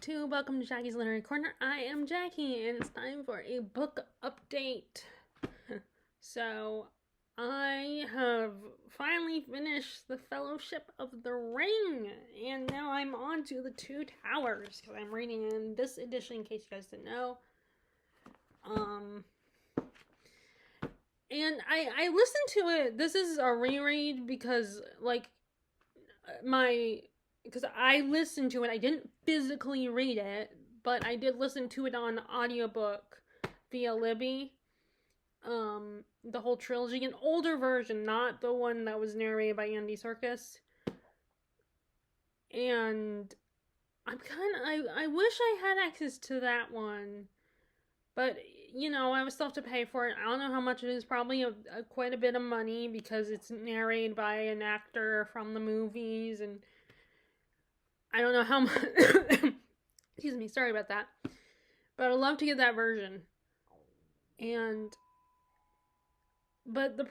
YouTube. Welcome to Jackie's Literary Corner. I am Jackie, and it's time for a book update. So, I have finally finished The Fellowship of the Ring, and now I'm on to The Two Towers, because I'm reading in this edition, in case you guys didn't know. And I listened to it. This is a reread because, because I listened to it. I didn't physically read it, but I did listen to it on audiobook via Libby. The whole trilogy, an older version, not the one that was narrated by Andy Serkis. And I wish I had access to that one, but I would still have to pay for it. I don't know how much it is. Probably quite a bit of money because it's narrated by an actor from the movies, and I don't know how much. Excuse me, sorry about that. But I'd love to get that version. But the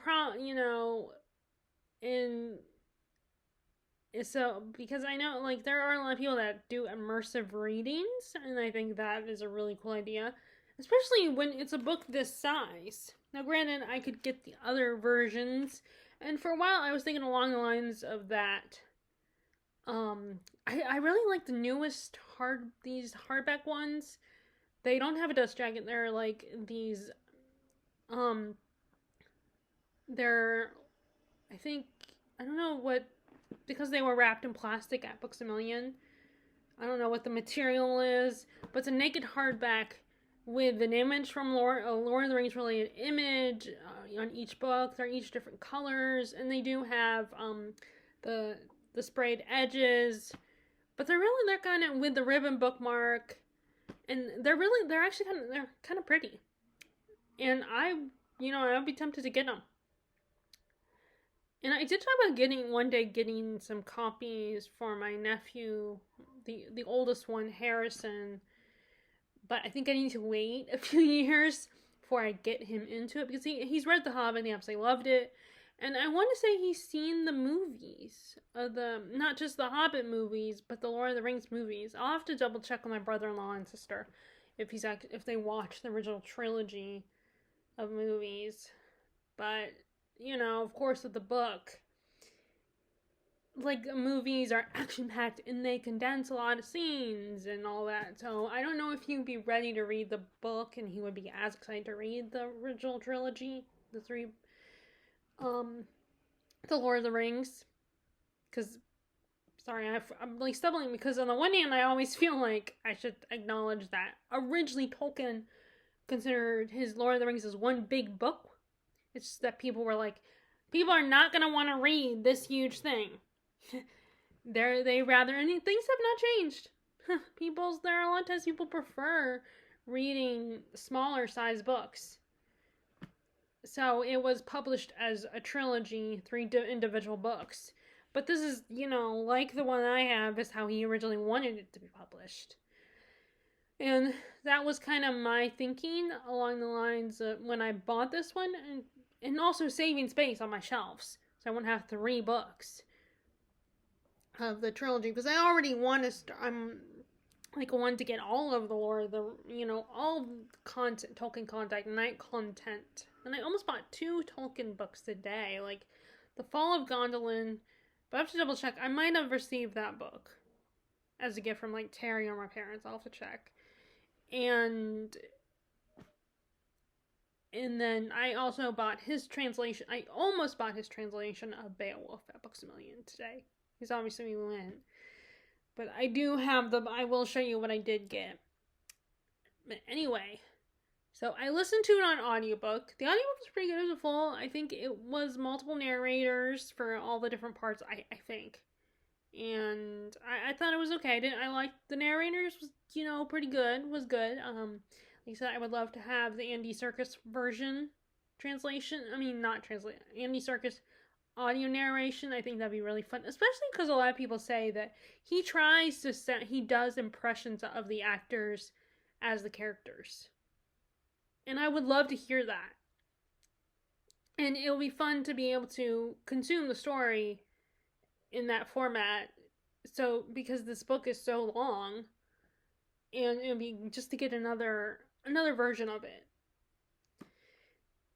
so, because I know, there are a lot of people that do immersive readings, and I think that is a really cool idea. Especially when it's a book this size. Now, granted, I could get the other versions, and for a while I was thinking along the lines of that. I really like the newest these hardback ones. They don't have a dust jacket. They're like these, they're, I don't know what, because they were wrapped in plastic at Books A Million. I don't know what the material is, but it's a naked hardback with an image from Lord of the Rings related image on each book. They're each different colors, and they do have the sprayed edges, but they're kind of with the ribbon bookmark, and they're actually kind of pretty, and I would be tempted to get them. And I did talk about one day getting some copies for my nephew, the oldest one, Harrison. But I think I need to wait a few years before I get him into it, because he's read The Hobbit and he absolutely loved it. And I want to say he's seen the movies, not just the Hobbit movies, but the Lord of the Rings movies. I'll have to double check with my brother-in-law and sister if they watched the original trilogy of movies. But of course, with the book, movies are action-packed and they condense a lot of scenes and all that. So I don't know if he would be ready to read the book and he would be as excited to read the original trilogy, the Lord of the Rings. Because, sorry, I'm stumbling, because on the one hand, I always feel like I should acknowledge that originally Tolkien considered his Lord of the Rings as one big book. It's just that people were like, people are not going to want to read this huge thing. And things have not changed. There are a lot of times people prefer reading smaller size books. So it was published as a trilogy, 3 individual books. But this is, like the one I have, is how he originally wanted it to be published. And that was kind of my thinking along the lines of when I bought this one, and also saving space on my shelves, so I wouldn't have 3 books of the trilogy, because I already want to start. I'm want to get all of the lore, all content, Tolkien content, night content. And I almost bought 2 Tolkien books today, like The Fall of Gondolin, but I have to double check. I might have received that book as a gift from Terry or my parents. I'll have to check. And then I also bought his translation. I almost bought his translation of Beowulf at Books A Million today. Because obviously we went. But I do have I will show you what I did get. But anyway, so I listened to it on audiobook. The audiobook was pretty good as a full. I think it was multiple narrators for all the different parts, I think. And I thought it was okay. I liked the narrators, was, pretty good. Was good. Like I said, I would love to have the Andy Serkis version translation. I mean, not translation. Andy Serkis audio narration. I think that'd be really fun, especially because a lot of people say that he does impressions of the actors as the characters. And I would love to hear that. And it'll be fun to be able to consume the story in that format. So, because this book is so long, and it'd be just to get another version of it.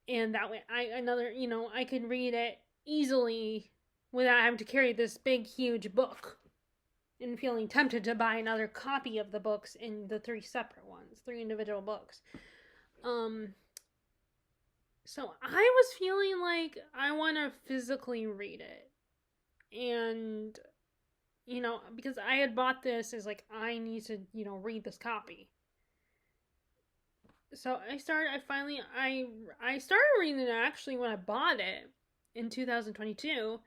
And that way I could read it easily without having to carry this big huge book and feeling tempted to buy another copy of the books in the three separate ones, three individual books. So I was feeling like I want to physically read it. And, because I had bought this as like, I need to, read this copy. So I started reading it actually when I bought it in 2022.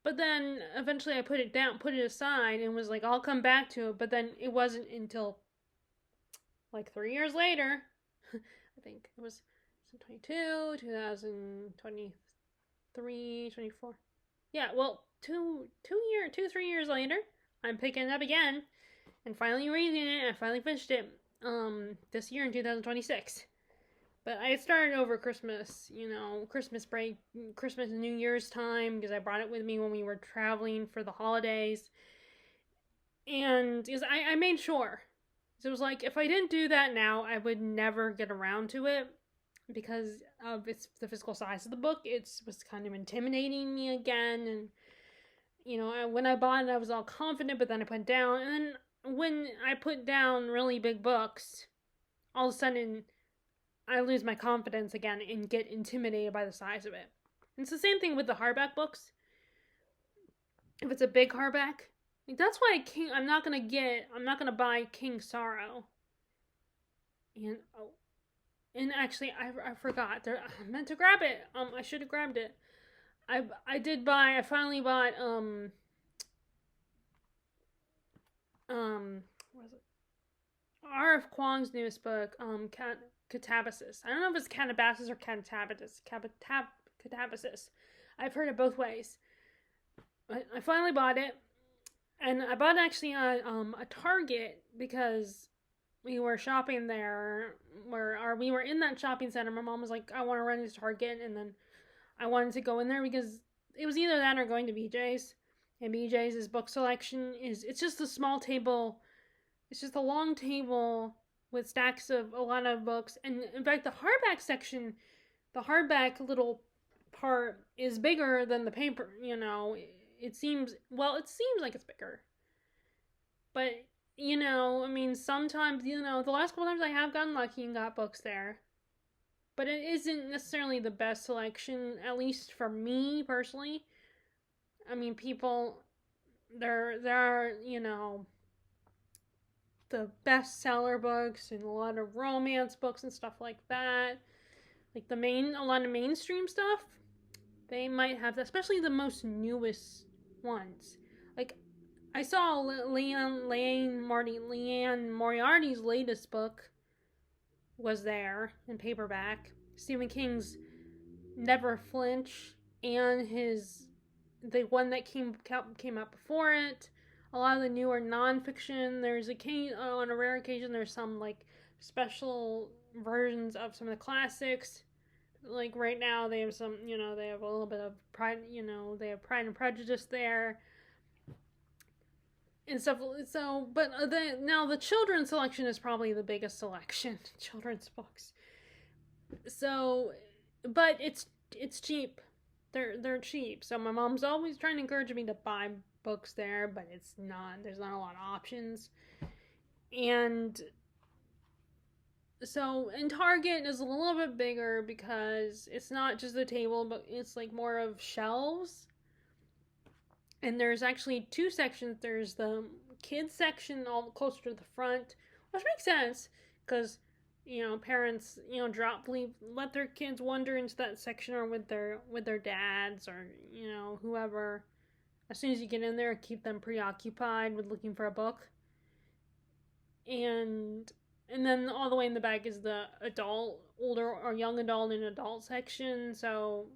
But then eventually I put it aside, and was like, I'll come back to it. But then it wasn't until like 3 years later, I think it was 2022, 2023, 24. Yeah, well, 3 years later, I'm picking it up again and finally reading it. I finally finished it this year in 2026. But I started over Christmas, Christmas break, Christmas and New Year's time, because I brought it with me when we were traveling for the holidays. And because I made sure. So it was like, if I didn't do that now, I would never get around to it, because of the physical size of the book. It was kind of intimidating me again. And, when I bought it, I was all confident, but then I put it down. And then when I put down really big books, all of a sudden I lose my confidence again and get intimidated by the size of it. And it's the same thing with the hardback books. If it's a big hardback, that's why I'm not gonna buy King Sorrow. And actually, I forgot. I meant to grab it. I should have grabbed it. I finally bought what is it? R.F. Kuang's newest book, Catabasis. I don't know if it's Catabasis or Catabasis. I've heard it both ways. I finally bought it, and I bought it actually at a Target, because we were shopping there, we were in that shopping center. My mom was like, I want to run to Target, and then I wanted to go in there because it was either that or going to BJ's. And BJ's book selection it's just a small table. It's just a long table with stacks of a lot of books. And in fact, the hardback section, the hardback little part is bigger than the paper, It seems like it's bigger. But, sometimes, the last couple times I have gotten lucky and got books there. But it isn't necessarily the best selection, at least for me personally. I mean, people, there are, the bestseller books and a lot of romance books and stuff like that. Like a lot of mainstream stuff, they might have, especially the most newest ones. Like, I saw Leanne Moriarty's latest book was there in paperback. Stephen King's Never Flinch, and the one that came out before it. A lot of the newer nonfiction. There's on a rare occasion, there's some like special versions of some of the classics. Like right now, they have some. They have a little bit of Pride. They have Pride and Prejudice there and stuff. So, but now the children's selection is probably the biggest selection. Children's books. So, but it's cheap. They're cheap. So my mom's always trying to encourage me to buy books there, but there's not a lot of options. And so in Target is a little bit bigger, because it's not just a table, but it's like more of shelves. And there's actually two sections. There's the kids section all closer to the front, which makes sense, because parents, let their kids wander into that section, or with their dads, or whoever. As soon as you get in there, keep them preoccupied with looking for a book. And then all the way in the back is the older or young adult and adult section. So,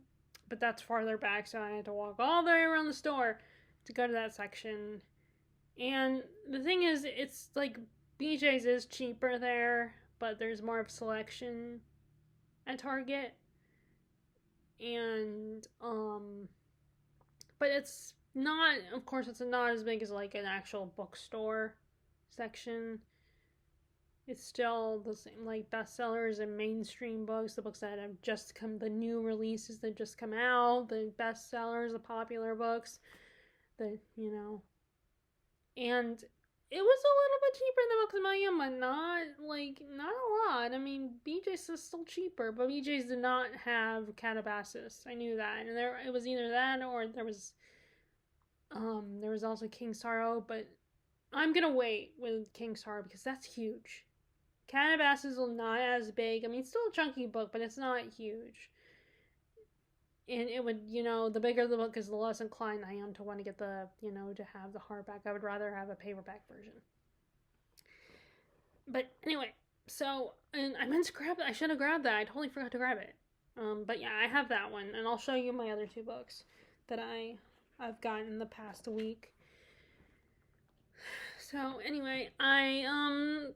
but that's farther back, so I had to walk all the way around the store to go to that section. And the thing is, it's like BJ's is cheaper there, but there's more of a selection at Target. And but it's not, of course, it's not as big as like an actual bookstore section. It's still the same, like, bestsellers and mainstream books, the books that have just come, the new releases that just come out, the bestsellers, the popular books, and it was a little bit cheaper than Books A Million, but not a lot. I mean, BJ's is still cheaper, but BJ's did not have Calabasas. I knew that, and it was either that or there was also King Sorrow, but I'm gonna wait with King Sorrow because that's huge. Calabasas is not as big. I mean, it's still a chunky book, but it's not huge. And it would, the bigger the book is, the less inclined I am to want to get to have the hardback. I would rather have a paperback version. But anyway, so, and I meant to grab it. I should have grabbed that. I totally forgot to grab it. But yeah, I have that one, and I'll show you my other two books that I've gotten in the past week. So anyway,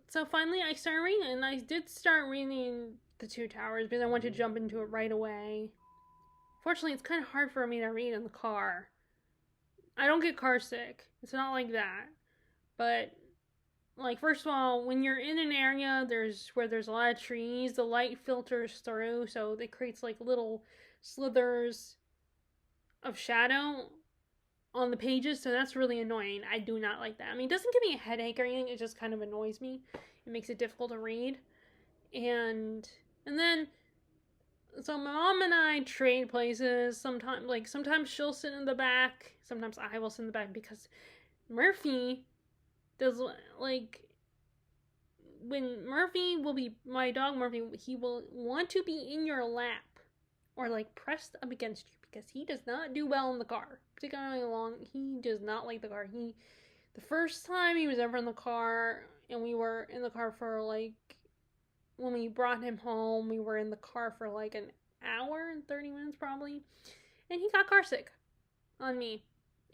so finally I started reading, and I did start reading The Two Towers because I wanted to jump into it right away. Fortunately, it's kind of hard for me to read in the car. I don't get car sick. It's not like that. But, like, first of all, when you're in an area where there's a lot of trees, the light filters through, so it creates, like, little slithers of shadow on the pages, so that's really annoying. I do not like that. I mean, it doesn't give me a headache or anything. It just kind of annoys me. It makes it difficult to read. And then, so my mom and I trade places. Sometimes she'll sit in the back. Sometimes I will sit in the back because Murphy does, like, when Murphy will be, my dog Murphy, he will want to be in your lap or, like, pressed up against you because he does not do well in the car. Particularly long, he does not like the car. The first time he was ever in the car, and we were in the car for, like, when we brought him home, we were in the car for like an hour and 30 minutes probably. And he got car sick on me.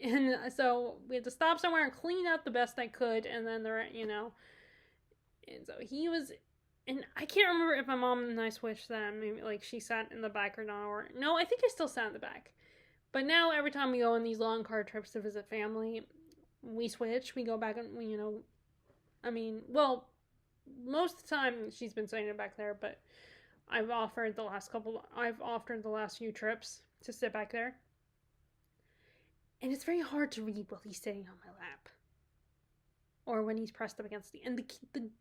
And so we had to stop somewhere and clean up the best I could. And then and so he was, and I can't remember if my mom and I switched them. Maybe like she sat in the back or not. Or no, I think I still sat in the back. But now every time we go on these long car trips to visit family, we switch. We go back and most of the time she's been sitting back there, but I've offered the last few trips to sit back there. And it's very hard to read while he's sitting on my lap. Or when he's pressed up against and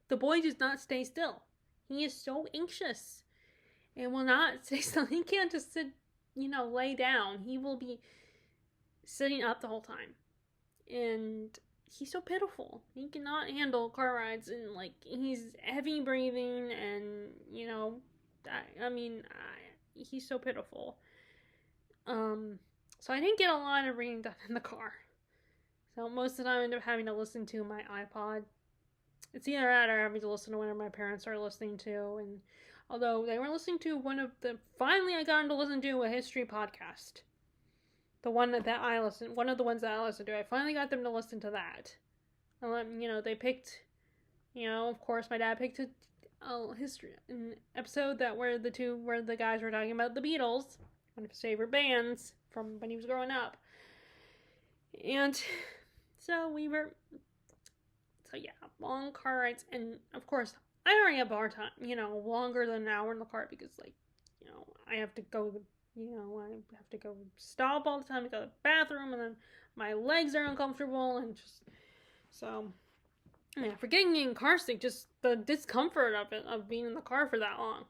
the boy does not stay still. He is so anxious and will not stay still. He can't just sit, lay down. He will be sitting up the whole time. And he's so pitiful. He cannot handle car rides, and like he's heavy breathing, and he's so pitiful. So I didn't get a lot of reading done in the car. So most of the time I end up having to listen to my iPod. It's either that or having to listen to whatever my parents are listening to. And although they were listening to finally I got them to listen to a history podcast. One of the ones that I listened to, I finally got them to listen to that. And they picked, of course my dad picked an episode where the guys were talking about the Beatles, one of his favorite bands from when he was growing up. And so long car rides, and of course I already have a hard time, longer than an hour in the car because I have to go stop all the time to go to the bathroom, and then my legs are uncomfortable, and just, so, yeah, for getting car sick, just the discomfort of being in the car for that long.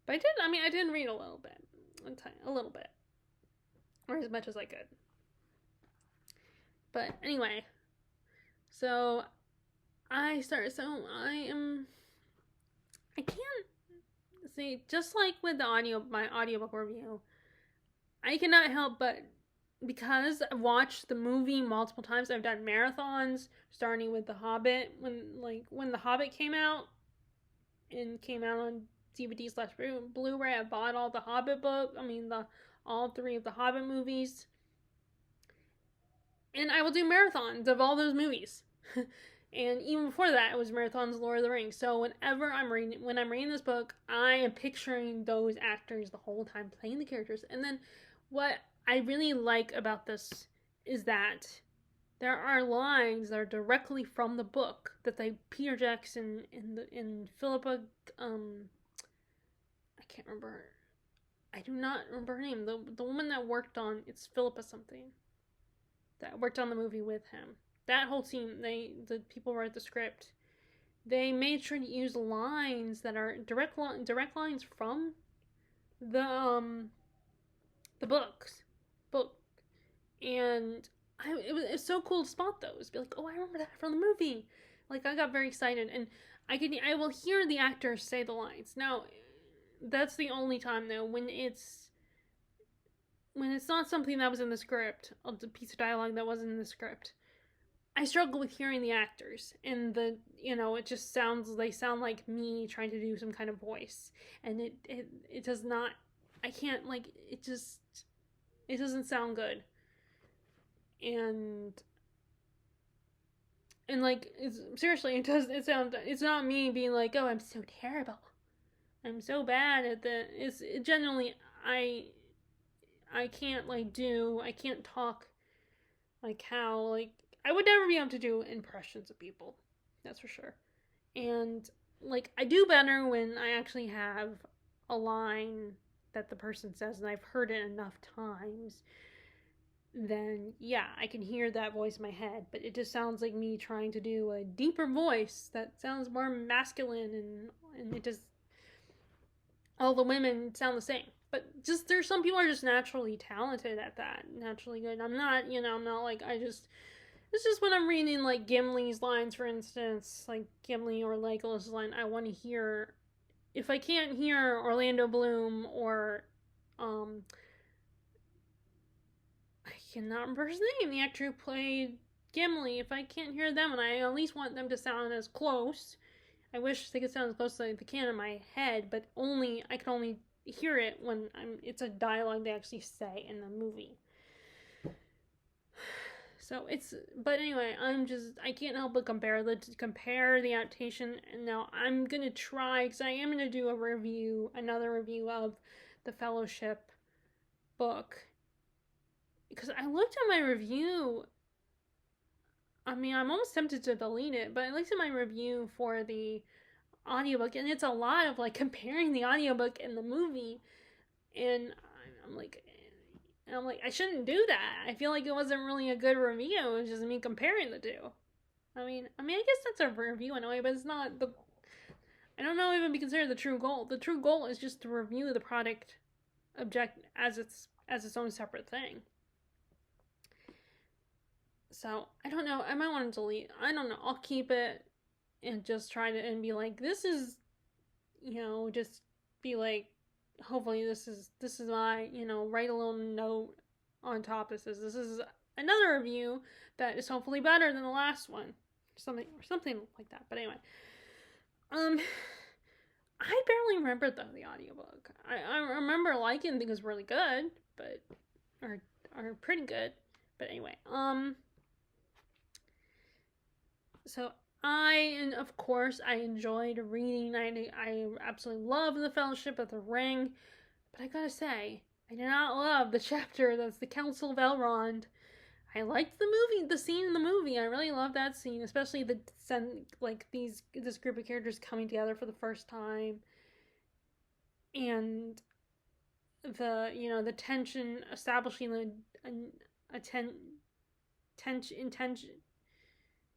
But I did read a little bit, or as much as I could. But anyway, so I can't see, just like with my audiobook review, I cannot help but, because I've watched the movie multiple times, I've done marathons, starting with The Hobbit, when The Hobbit came out on DVD/Blu-ray, I bought all the Hobbit all 3 of the Hobbit movies, and I will do marathons of all those movies. And even before that, it was marathons of Lord of the Rings. So when I'm reading this book, I am picturing those actors the whole time playing the characters. And then what I really like about this is that there are lines that are directly from the book that Peter Jackson in Philippa, I can't remember. I do not remember her name. The woman that worked on, it's Philippa something, that worked on the movie with him. That whole team, the people who wrote the script, they made sure to use lines that are direct lines from the book, and it was so cool to spot those. Be like, oh, I remember that from the movie. Like, I got very excited, and I will hear the actors say the lines. Now, that's the only time though when it's not something that was in the script, a piece of dialogue that wasn't in the script. I struggle with hearing the actors, and it just they sound like me trying to do some kind of voice, and it does not. I can't, like, it doesn't sound good, and like, seriously, it's not me being like, oh, I'm so terrible, I'm so bad at generally I can't I can't talk like how, like, I would never be able to do impressions of people, that's for sure. And like, I do better when I actually have a line that the person says and I've heard it enough times. Then yeah, I can hear that voice in my head, but it just sounds like me trying to do a deeper voice that sounds more masculine, and it just, all the women sound the same. But just, there's some people are just naturally talented at that, naturally good. I'm not like, it's just when I'm reading, like, Gimli's lines, for instance, like Gimli or Legolas' line, I want to hear, if I can't hear Orlando Bloom or, I cannot remember his name, the actor who played Gimli, if I can't hear them, and I at least want them to sound as close, I wish they could sound as close as they can in my head, but I can only hear it when it's a dialogue they actually say in the movie. So but anyway, I can't help but compare the adaptation. And now I'm gonna try, because I am gonna do another review of the Fellowship book, because I looked at my review. I mean, I'm almost tempted to delete it, but I looked at my review for the audiobook, and it's a lot of, like, comparing the audiobook and the movie, and I'm like, I shouldn't do that. I feel like it wasn't really a good review. It was just me comparing the two. I mean, I guess that's a review in a way, but it's not I don't know if it would be considered the true goal. The true goal is just to review the product as its own separate thing. So, I don't know. I might want to delete. I don't know. I'll keep it and just try to, and be like, this is, just be like, hopefully this is my, write a little note on top that says this is another review that is hopefully better than the last one. Something like that. But anyway. I barely remember the audiobook. I remember liking it, it was really good, but or pretty good. But anyway, so of course, I enjoyed reading. I absolutely love The Fellowship of the Ring, but I gotta say, I did not love the chapter that's the Council of Elrond. I liked the scene in the movie. I really love that scene, especially this group of characters coming together for the first time, and the tension, establishing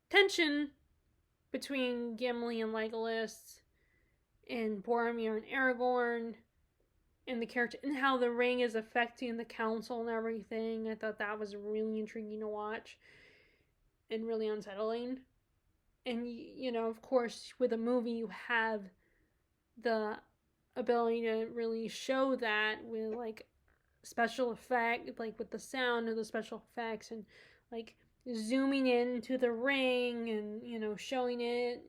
tension between Gimli and Legolas, and Boromir and Aragorn, and the character, and how the ring is affecting the council and everything. I thought that was really intriguing to watch, and really unsettling. And of course, with a movie, you have the ability to really show that with, like, special effect, like with the sound of the special effects, and like zooming into the ring, and showing it,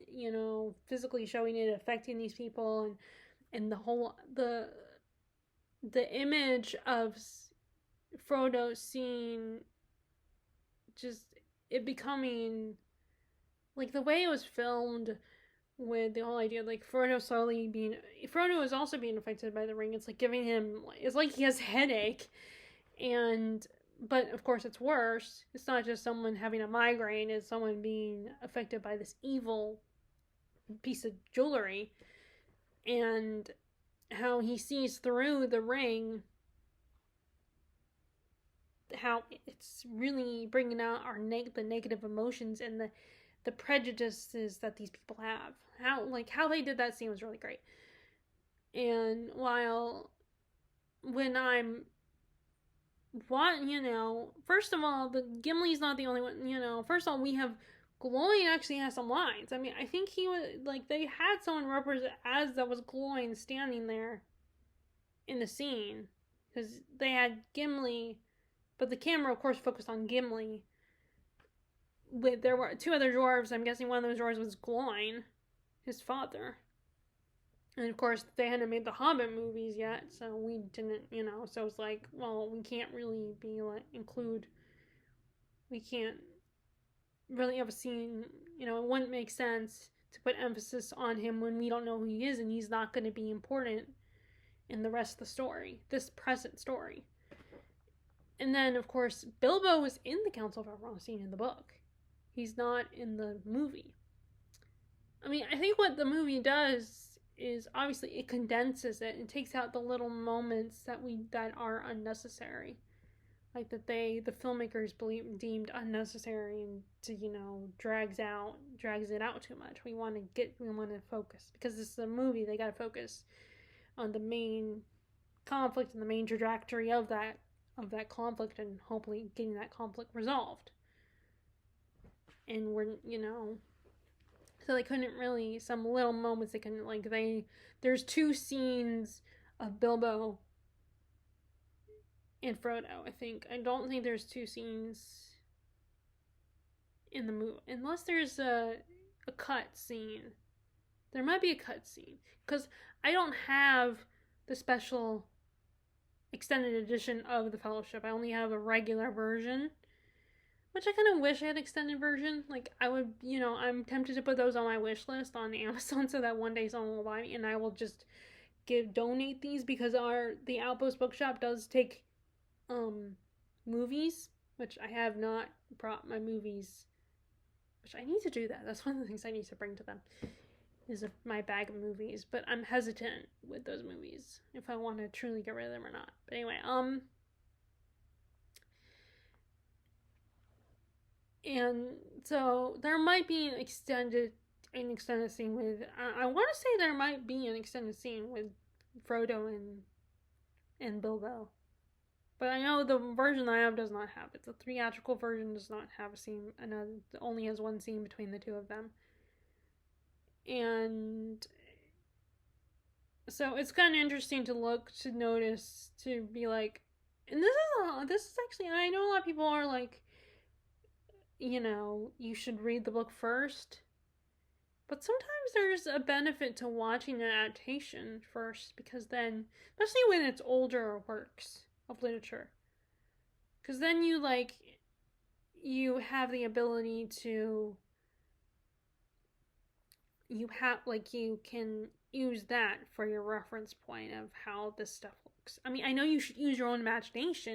physically showing it affecting these people, and the whole the image of Frodo seeing, just it becoming, like, the way it was filmed, with the whole idea, like, Frodo is also being affected by the ring. It's like giving him, it's like he has a headache, and But of course, it's worse. It's not just someone having a migraine, it's someone being affected by this evil piece of jewelry. And how he sees through the ring, how it's really bringing out the negative emotions and the prejudices that these people have. How they did that scene was really great. And when I'm first of all, the Gimli's not the only one. First of all, we have Gloin actually has some lines. I mean, I think he was they had someone represent as that was Gloin standing there in the scene, because they had Gimli, but the camera, of course, focused on Gimli. There were two other dwarves. I'm guessing one of those dwarves was Gloin, his father. And of course, they hadn't made the Hobbit movies yet, so we didn't, so it's like, well, we can't really we can't really have a scene, it wouldn't make sense to put emphasis on him when we don't know who he is, and he's not going to be important in the rest of the story, this present story. And then, of course, Bilbo is in the Council of Elrond scene in the book. He's not in the movie. I mean, I think what the movie does is obviously it condenses it and takes out the little moments that are unnecessary, like that the filmmakers deemed unnecessary, and drags it out too much. We want to focus, because this is a movie. They got to focus on the main conflict and the main trajectory of that conflict, and hopefully getting that conflict resolved. And so they couldn't really, some little moments they couldn't, there's two scenes of Bilbo and Frodo, I think. I don't think there's two scenes in the movie, unless there's a cut scene. There might be a cut scene, because I don't have the special extended edition of The Fellowship. I only have a regular version, which I kind of wish I had extended version. I would, I'm tempted to put those on my wish list on Amazon, so that one day someone will buy me, and I will just donate these, because the Outpost Bookshop does take movies, which I have not brought my movies, which I need to do that. That's one of the things I need to bring to them, is my bag of movies. But I'm hesitant with those movies, if I want to truly get rid of them or not. But anyway, and so there might be an extended scene with, I want to say there might be an extended scene with Frodo and Bilbo, but I know the version I have does not have it. The theatrical version does not have a scene, and it only has one scene between the two of them. And so it's kind of interesting to notice, to be like, and this is actually, I know a lot of people are like, you should read the book first. But sometimes there's a benefit to watching an adaptation first, because then, especially when it's older works of literature, because then you have the ability to, you can use that for your reference point of how this stuff looks. I mean, I know you should use your own imagination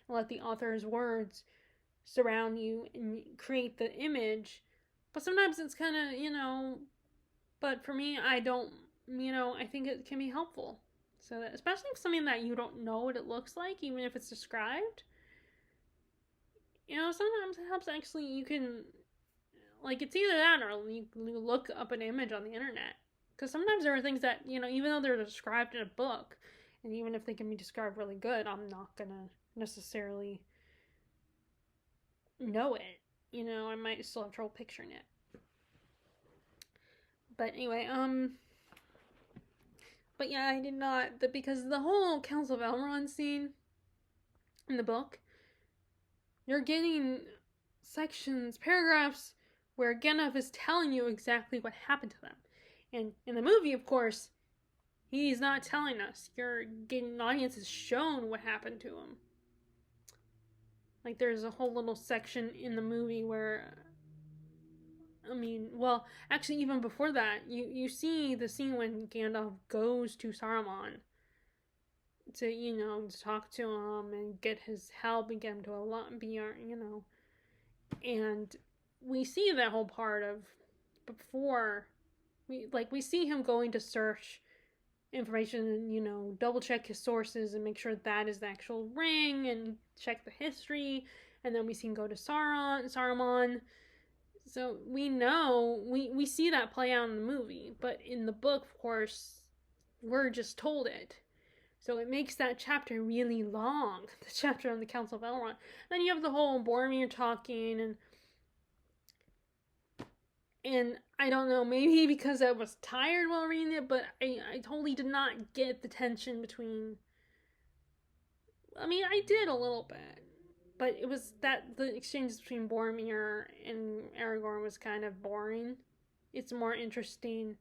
and let the author's words surround you and create the image, but sometimes it's kind of, but for me, I don't, I think it can be helpful. So that, especially if something that you don't know what it looks like, even if it's described, sometimes it helps. Actually, you can, it's either that or you look up an image on the internet, because sometimes there are things that, even though they're described in a book, and even if they can be described really good, I'm not gonna necessarily know it. I might still have trouble picturing it. But anyway, but yeah, I did not, because the whole Council of Elrond scene in the book, you're getting paragraphs where Gandalf is telling you exactly what happened to them. And in the movie, of course, he's not telling us. You're getting, the audience is shown what happened to him. There's a whole little section in the movie where, actually, even before that, you see the scene when Gandalf goes to Saruman to talk to him and get his help and get him to a lot be and we see that whole part of before we see him going to search information and double check his sources and make sure that is the actual ring and check the history, and then we see him go to Saruman. So we see that play out in the movie, but in the book, of course, we're just told it. So it makes that chapter really long, the chapter on the Council of Elrond. Then you have the whole Boromir talking, and I don't know, maybe because I was tired while reading it, but I totally did not get the tension between... I mean, I did a little bit, but it was that the exchange between Boromir and Aragorn was kind of boring. It's more interesting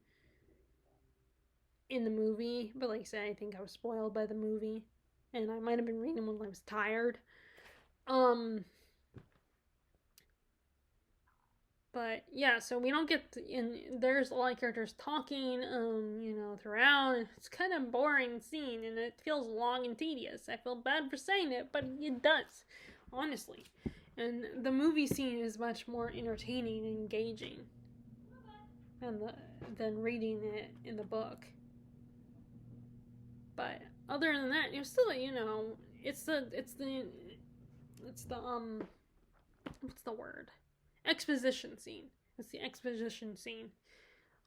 in the movie, but like I said, I think I was spoiled by the movie, and I might have been reading when I was tired. But yeah, so we don't get there's a lot of characters talking, throughout. It's kind of boring scene, and it feels long and tedious. I feel bad for saying it, but it does, honestly. And the movie scene is much more entertaining and engaging than reading it in the book. But other than that, it's still it's the what's the word? Exposition scene. It's the exposition scene.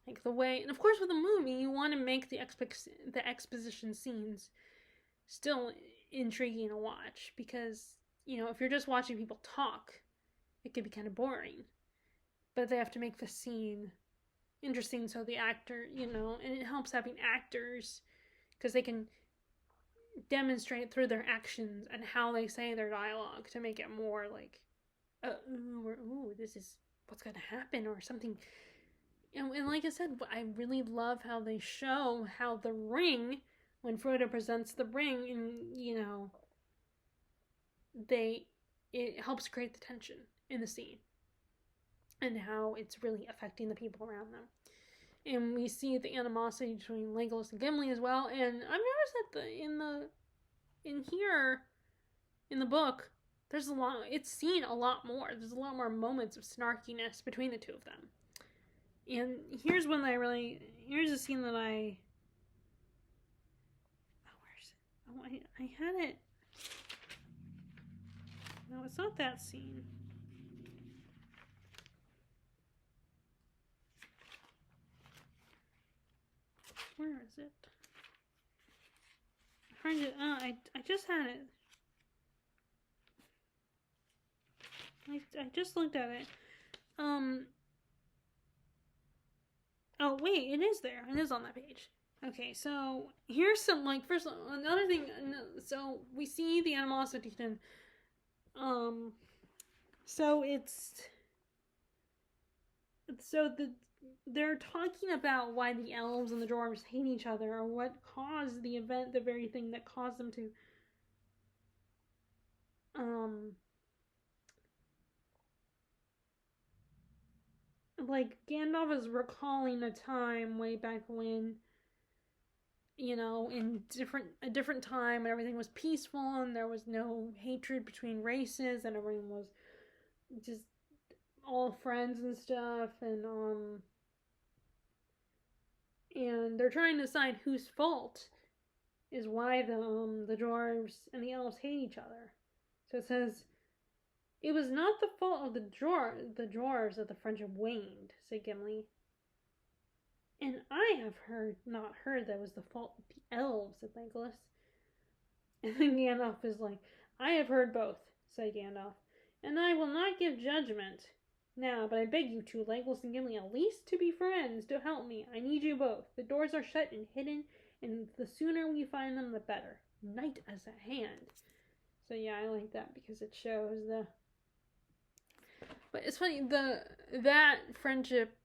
Like the way, and of course with a movie, you want to make the exposition scenes still intriguing to watch, because, if you're just watching people talk, it can be kind of boring. But they have to make the scene interesting so the actor, and it helps having actors, because they can demonstrate through their actions and how they say their dialogue to make it more like, this is what's gonna happen, or something. And like I said, I really love how they show how the ring, when Frodo presents the ring, and it helps create the tension in the scene, and how it's really affecting the people around them. And we see the animosity between Legolas and Gimli as well. And I've noticed that in the book, there's a lot. It's seen a lot more. There's a lot more moments of snarkiness between the two of them. And here's a scene that I... Oh, where's it? Oh, I had it. No, it's not that scene. Where is it? I just had it. I just looked at it. Oh, wait, it is there. It is on that page. Okay, so here's some, first, another thing. So we see the animosity, and, they're talking about why the elves and the dwarves hate each other, or what caused the event, the very thing that caused them to, Gandalf is recalling a time way back when, in a different time, when everything was peaceful and there was no hatred between races, and everyone was just all friends and stuff, and they're trying to decide whose fault is why the dwarves and the elves hate each other. So it says, "It was not the fault of the dwarves that the friendship waned," said Gimli. "And I have not heard that it was the fault of the elves," said Legolas. And then Gandalf is like, "I have heard both," said Gandalf, "and I will not give judgment now, but I beg you two, Legolas and Gimli, at least to be friends, to help me. I need you both. The doors are shut and hidden, and the sooner we find them, the better. Night is at hand." So yeah, I like that, because it shows the... But it's funny, that friendship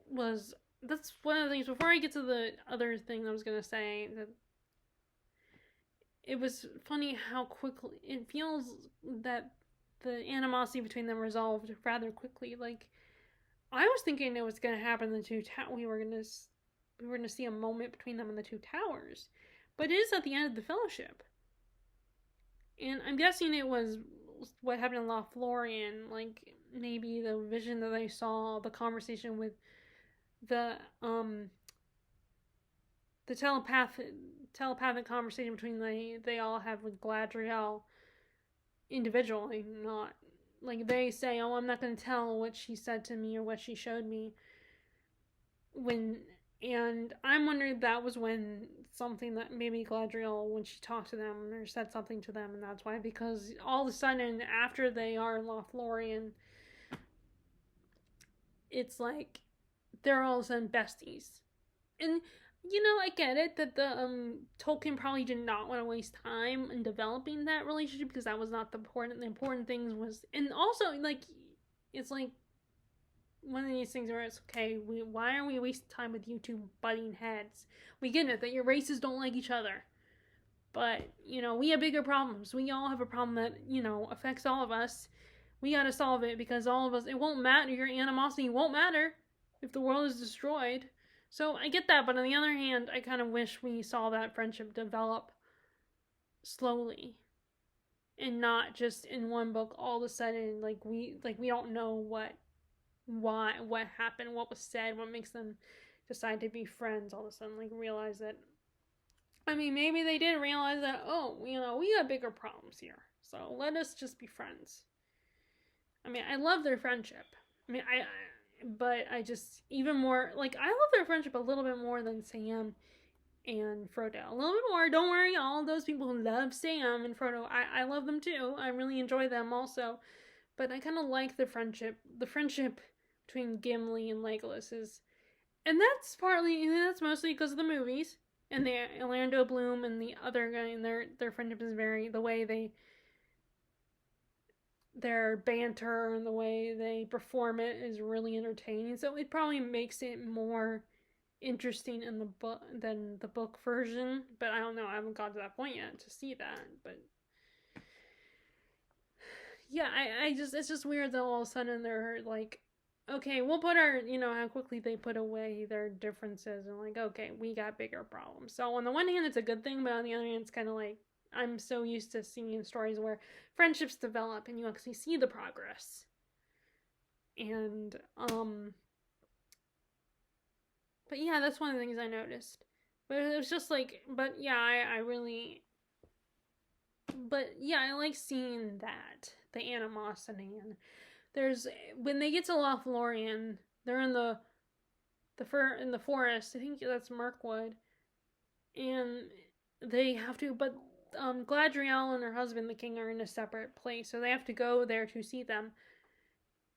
was... That's one of the things, before I get to the other thing I was going to say, that it was funny how quickly... It feels that the animosity between them resolved rather quickly. I was thinking it was going to happen in the two towers. We were going to see a moment between them in the two towers. but it is at the end of the Fellowship. And I'm guessing it was what happened in Lothlorien, like maybe the vision that they saw, the conversation with the the telepathic conversation between they all have with Gladriel individually, not like they say, "Oh, I'm not going to tell what she said to me or what she showed me." And I'm wondering if that was when something that maybe Gladriel, when she talked to them or said something to them, and that's why, because all of a sudden after they are in Lothlorien, it's like they're all of a sudden besties. And I get it that the Tolkien probably did not want to waste time in developing that relationship, because that was not the important. The important things was, and also like it's like one of these things where it's okay. Why are we wasting time with you two butting heads? We get it that your races don't like each other, but we have bigger problems. We all have a problem that affects all of us. We got to solve it, because all of us. It won't matter. Your animosity won't matter if the world is destroyed. So I get that, but on the other hand, I kind of wish we saw that friendship develop slowly, and not just in one book all of a sudden. Like we don't know what happened, what was said, what makes them decide to be friends all of a sudden. Like realize that. I mean, maybe they did realize that. Oh, we got bigger problems here, so let us just be friends. I mean, I love their friendship. I mean, but I just even more like I love their friendship a little bit more than Sam and Frodo. A little bit more. Don't worry, all those people who love Sam and Frodo, I love them too. I really enjoy them also. But I kind of like the friendship between Gimli and Legolas is, and that's mostly because of the movies and the Orlando Bloom and the other guy, and their friendship is very, the way their banter and the way they perform it is really entertaining. So it probably makes it more interesting in the book than the book version. But I don't know. I haven't got to that point yet to see that. But yeah, it's just weird that all of a sudden they're like, okay, we'll put our, how quickly they put away their differences, and like, okay, we got bigger problems. So on the one hand, it's a good thing, but on the other hand, it's kind of like, I'm so used to seeing stories where friendships develop and you actually see the progress. And, but yeah, that's one of the things I noticed. But it was just like, but yeah, I really, but yeah, I like seeing that, the animosity. And there's, when they get to Lothlorien, they're in the forest. I think that's Mirkwood. And they have to, but Gladriel and her husband, the king, are in a separate place, so they have to go there to see them.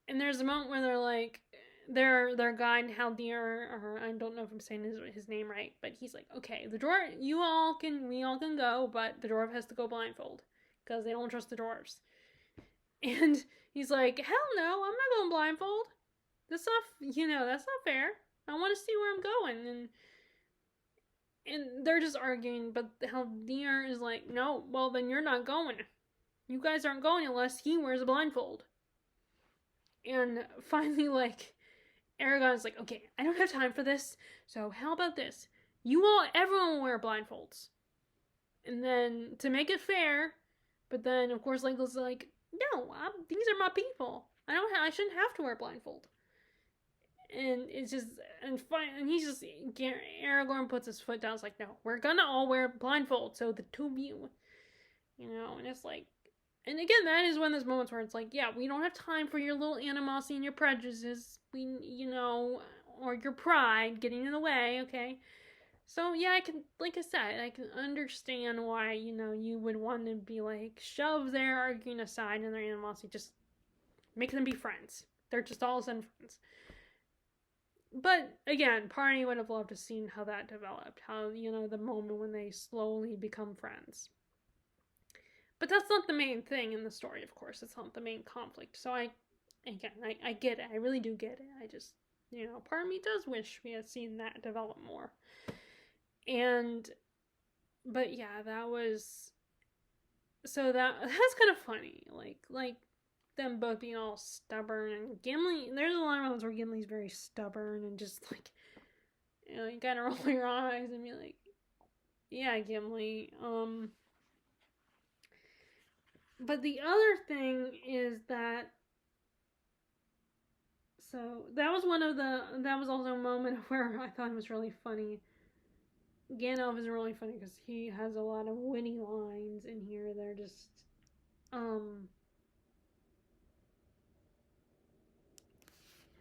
And there's a moment where they're like, their guide Haldir, or I don't know if I'm saying his name right, but he's like, okay, the dwarf, we all can go, but the dwarf has to go blindfold because they don't trust the dwarves. And he's like, hell no, I'm not going blindfold. That's not fair. I want to see where I'm going. And they're just arguing, but Haldir is like, no, well then you're not going. You guys aren't going unless he wears a blindfold. And finally, like, Aragorn's like, okay, I don't have time for this, so how about this? Everyone will wear blindfolds. And then, to make it fair, but then, of course, Legolas is like, no, these are my people. I shouldn't have to wear a blindfold. And it's just, and he's just, Aragorn puts his foot down. It's like, no, we're gonna all wear blindfolds, so the two of you, and it's like, and again, that is one of those moments where it's like, yeah, we don't have time for your little animosity and your prejudices, or your pride getting in the way, okay? So, yeah, I can, like I said, I can understand why, you would want to be like, shove their arguing aside and their animosity, just make them be friends. They're just all of a sudden friends. But again, part of me would have loved to have seen how that developed. How, the moment when they slowly become friends. But that's not the main thing in the story, of course. It's not the main conflict. So I get it. I really do get it. I just, part of me does wish we had seen that develop more. But yeah, that's kind of funny. Like them both being all stubborn, and Gimli, there's a lot of moments where Gimli's very stubborn and just like, you gotta roll your eyes and be like, Yeah, Gimli. But the other thing is that, so that was that was also a moment where I thought it was really funny. Gandalf is really funny because he has a lot of witty lines in here. They're just, um,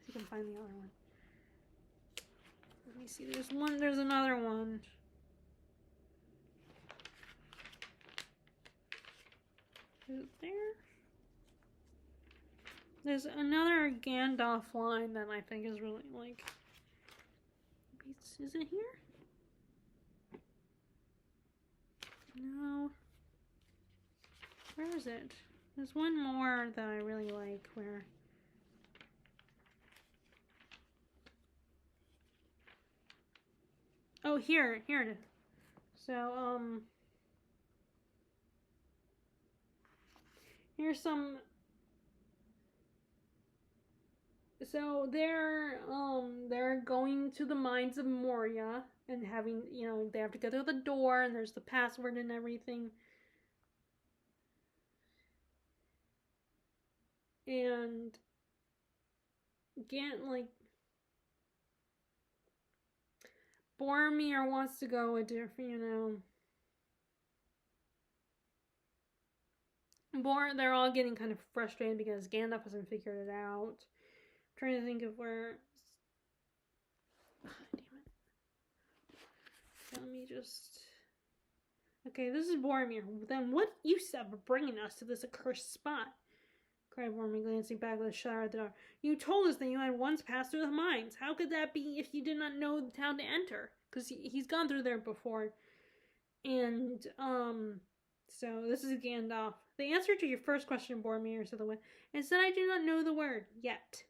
if you can find the other one. Let me see. There's another one. Is it there? There's another Gandalf line that I think is really, like, is it here? No. Where is it? There's one more that I really like where, oh, here it is. So, here's some, so they're going to the mines of Moria and having, they have to go through the door and there's the password and everything. And like, Boromir wants to go a different, they're all getting kind of frustrated because Gandalf hasn't figured it out. I'm trying to think of where. Damn it. Let me just. Okay, this is Boromir. Then what use of bringing us to this accursed spot? Cried Boromir, glancing back with a shudder at the door. You told us that you had once passed through the mines. How could that be if you did not know the town to enter? Because he's gone through there before. And, so this is Gandalf. The answer to your first question, Boromir, said the wind, is that I do not know the word yet.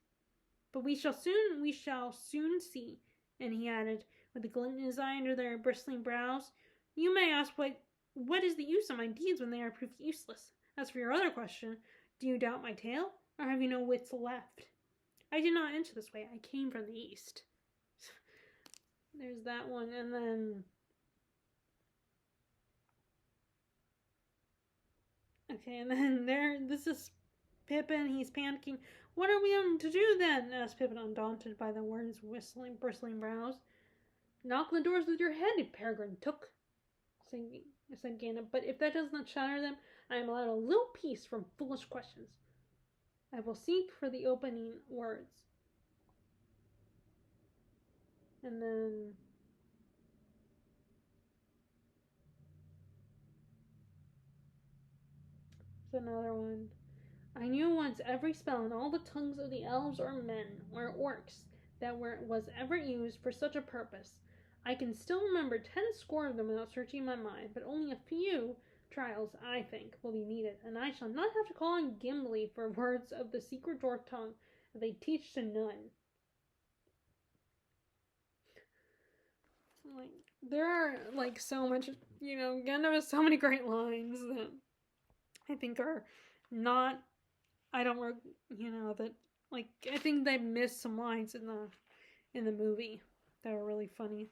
But we shall soon see. And he added, with a glint in his eye under their bristling brows, you may ask what is the use of my deeds when they are proved useless? As for your other question, do you doubt my tale, or have you no wits left? I did not enter this way. I came from the east. There's that one, and then. Okay, and then this is Pippin. He's panicking. What are we going to do then? Asked Pippin, undaunted by the words, bristling brows. Knock the doors with your head, Peregrine Took, said Gandalf. But if that does not shatter them, I am allowed a little peace from foolish questions. I will seek for the opening words. And then. There's another one. I knew once every spell in all the tongues of the elves or men or orcs that was ever used for such a purpose. I can still remember 10 score of them without searching my mind, but only a few trials, I think, will be needed, and I shall not have to call on Gimli for words of the secret dwarf tongue that they teach to none. Like, there are, like, so much, Gandalf has so many great lines that I think are not, I don't, that, like, I think they missed some lines in the movie that were really funny.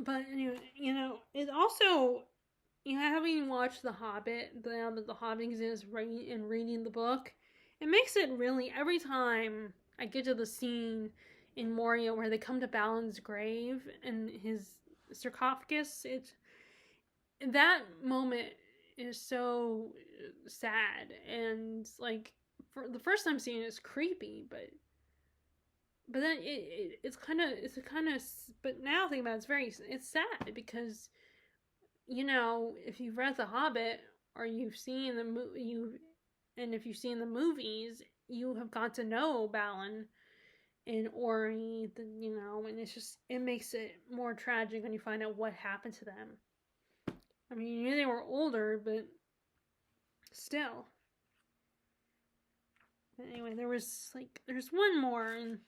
But anyway, it also, having watched The Hobbit, the Hobbit exists, and reading the book, it makes it really, every time I get to the scene in Moria where they come to Balin's grave and his sarcophagus, that moment is so sad, and, like, for the first time seeing it, it's creepy, but then it's kind of, but now thinking about it, it's sad because, if you've read The Hobbit or you've seen if you've seen the movies, you have got to know Balin and Ori, and it makes it more tragic when you find out what happened to them. I mean, you knew they were older, but still. But anyway, there's one more, and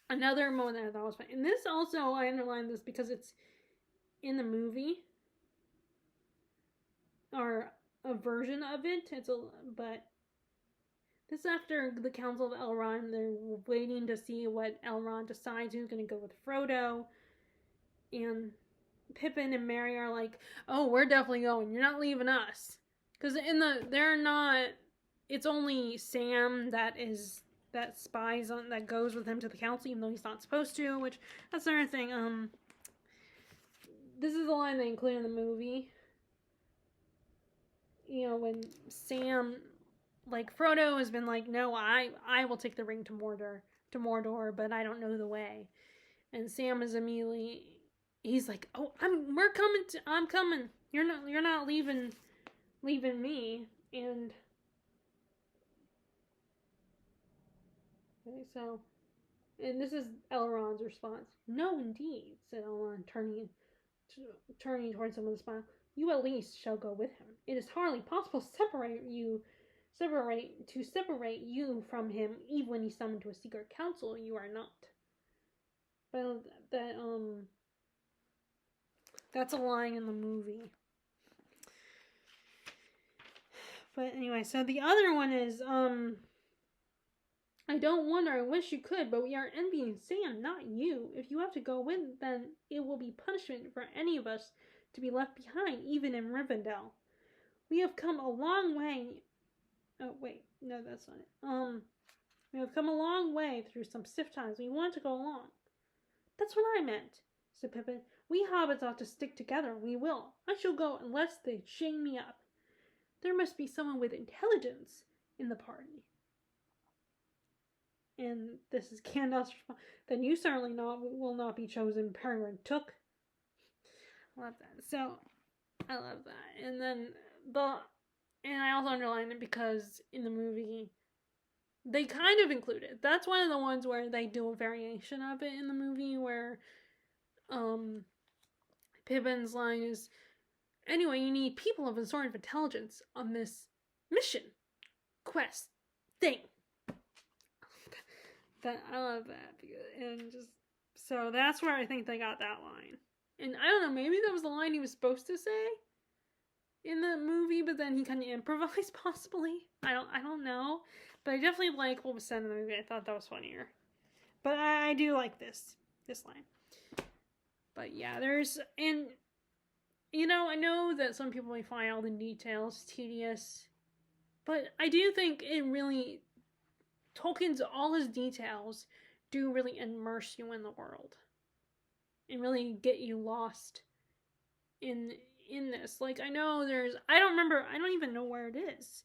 another moment that I thought was funny. And this also, I underlined this because it's in the movie. are a version of it. But this is after the Council of Elrond. They're waiting to see what Elrond decides who's going to go with Frodo. And Pippin and Merry are like, "Oh, we're definitely going. You're not leaving us." Because they're not. It's only Sam that spies on, that goes with him to the council, even though he's not supposed to. Which that's another thing. This is the line they include in the movie. When Sam, like, Frodo has been like, "No, I will take the ring to Mordor, but I don't know the way." And Sam is immediately, he's like, "Oh, I'm coming. You're not leaving me." And okay, and this is Elrond's response. "No, indeed," said Elrond, turning towards him with a smile. "You at least shall go with him. It is hardly possible to separate you from him, even when he's summoned to a secret council. You are not." But that's a line in the movie. But anyway, so the other one is "I don't wonder, I wish you could, but we are envying Sam, not you. If you have to go with, then it will be punishment for any of us to be left behind, even in Rivendell. We have come a long way." Oh, wait, no, that's not it. "We have come a long way through some stiff times. We want to go along." "That's what I meant," said Pippin. "We hobbits ought to stick together. We will. I shall go unless they chain me up. There must be someone with intelligence in the party." And this is Gandalf's response. "Then you certainly will not be chosen, Peregrine Took." I love that. So, I love that. And then and I also underlined it because in the movie, they kind of include it. That's one of the ones where they do a variation of it in the movie, where Pippin's line is, "Anyway, you need people of a sort of intelligence on this mission, quest, thing." I love that. So that's where I think they got that line. And I don't know, maybe that was the line he was supposed to say in the movie, but then he kind of improvised, possibly. I don't know. But I definitely like what was said in the movie. I thought that was funnier. But I do like this line. But yeah, and I know that some people may find all the details tedious, but I do think it really, all his details do really immerse you in the world and really get you lost in this. Like, I know I don't even know where it is,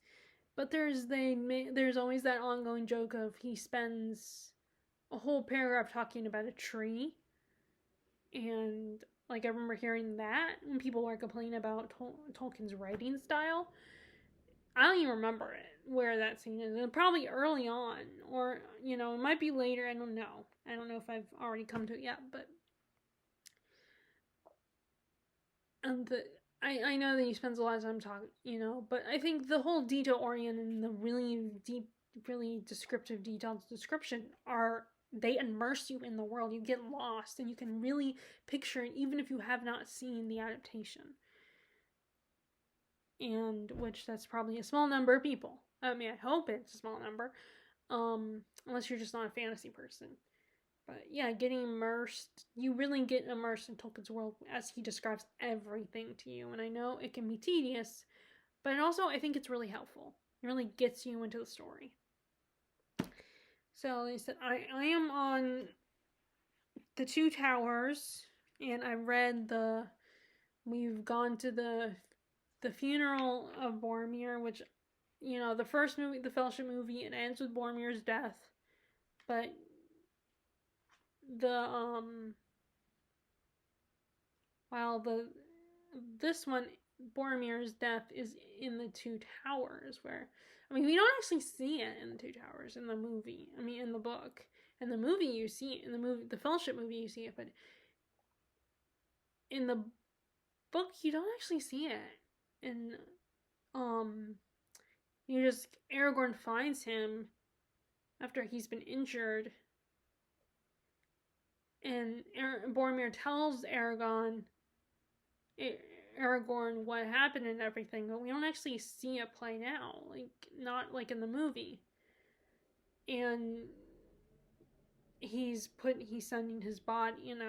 but there's always that ongoing joke of he spends a whole paragraph talking about a tree, and like I remember hearing that when people were complaining about Tolkien's writing style. I don't even remember where that scene is. It's probably early on, or it might be later. I don't know. I don't know if I've already come to it yet, but I know that he spends a lot of time talking, but I think the whole detail oriented and the really deep, really descriptive, detailed description they immerse you in the world. You get lost, and you can really picture it, even if you have not seen the adaptation. And which that's probably a small number of people. I mean, I hope it's a small number, unless you're just not a fantasy person. But yeah, getting immersed, you really get immersed in Tolkien's world as he describes everything to you. And I know it can be tedious, but also I think it's really helpful. It really gets you into the story. So they said, I am on the Two Towers, and I read we've gone to the funeral of Boromir, which, the first movie, the Fellowship movie, it ends with Boromir's death, but this one, Boromir's death is in the Two Towers, where, we don't actually see it in the Two Towers in the movie. In the book. In the movie, you see it. In the movie, the Fellowship movie, you see it, but in the book, you don't actually see it. And Aragorn finds him after he's been injured, and Boromir tells Aragorn Aragorn what happened and everything, but we don't actually see it play out, like not like in the movie. And he's sending his body, and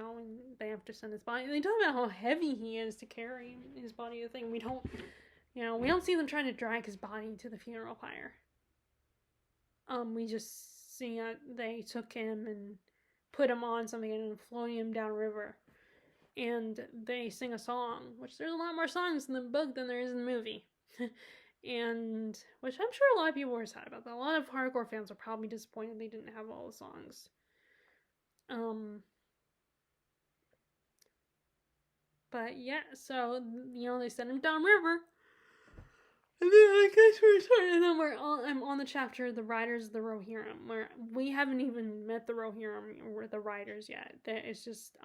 they have to send his body. And they talk about how heavy he is to carry his body. The thing we don't see them trying to drag his body to the funeral pyre. We just see they took him and put him on something and floating him down river. And they sing a song, which there's a lot more songs in the book than there is in the movie. And which I'm sure a lot of people were sad about that. A lot of hardcore fans are probably disappointed they didn't have all the songs. But yeah, so they sent him down river. And then I guess we're starting, and then I'm on the chapter, The Riders of the Rohirrim, where we haven't even met the Rohirrim or the Riders yet. It's just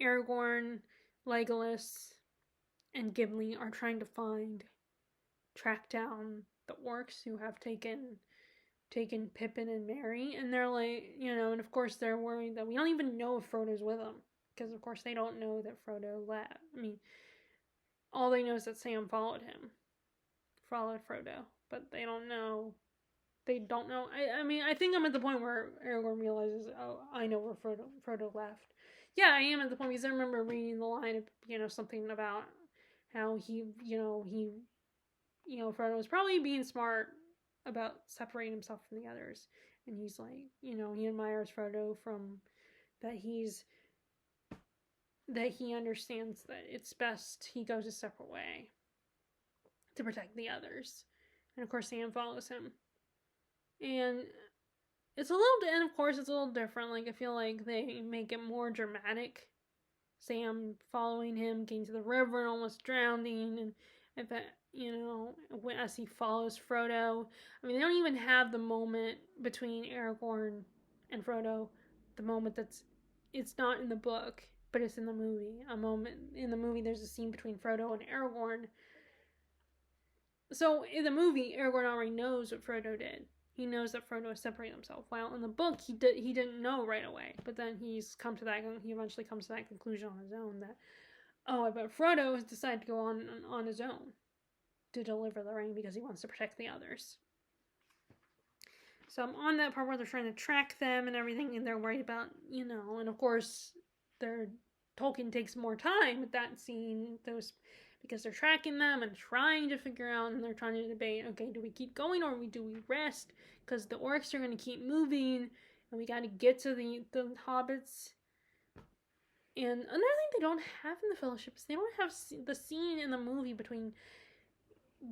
Aragorn, Legolas, and Gimli are trying to track down the orcs who have taken Pippin and Merry, and they're like, and of course they're worried that we don't even know if Frodo's with them, because of course they don't know that Frodo left. I mean, all they know is that Sam followed Frodo, but they don't know. I think I'm at the point where Aragorn realizes, oh, I know where Frodo left. Yeah, I am at the point because I remember reading the line of, something about how Frodo was probably being smart about separating himself from the others. And he's like, he admires Frodo from that he understands that it's best he goes a separate way to protect the others. And of course Sam follows him. And of course it's a little different. Like, I feel like they make it more dramatic. Sam following him, getting to the river and almost drowning, and that, as he follows Frodo. I mean, they don't even have the moment between Aragorn and Frodo, the moment it's not in the book, but it's in the movie. A moment in the movie, there's a scene between Frodo and Aragorn. So in the movie, Aragorn already knows what Frodo did. He knows that Frodo has separated himself. While in the book, he didn't know right away. But then he eventually comes to that conclusion on his own that, oh, but Frodo has decided to go on his own to deliver the ring because he wants to protect the others. So I'm on that part where they're trying to track them and everything, and they're worried about, and of course, Tolkien takes more time with that scene, because they're tracking them and trying to figure out, and they're trying to debate, okay, do we keep going or do we rest? Because the orcs are going to keep moving, and we got to get to the hobbits. And another thing they don't have in the Fellowship is they don't have the scene in the movie between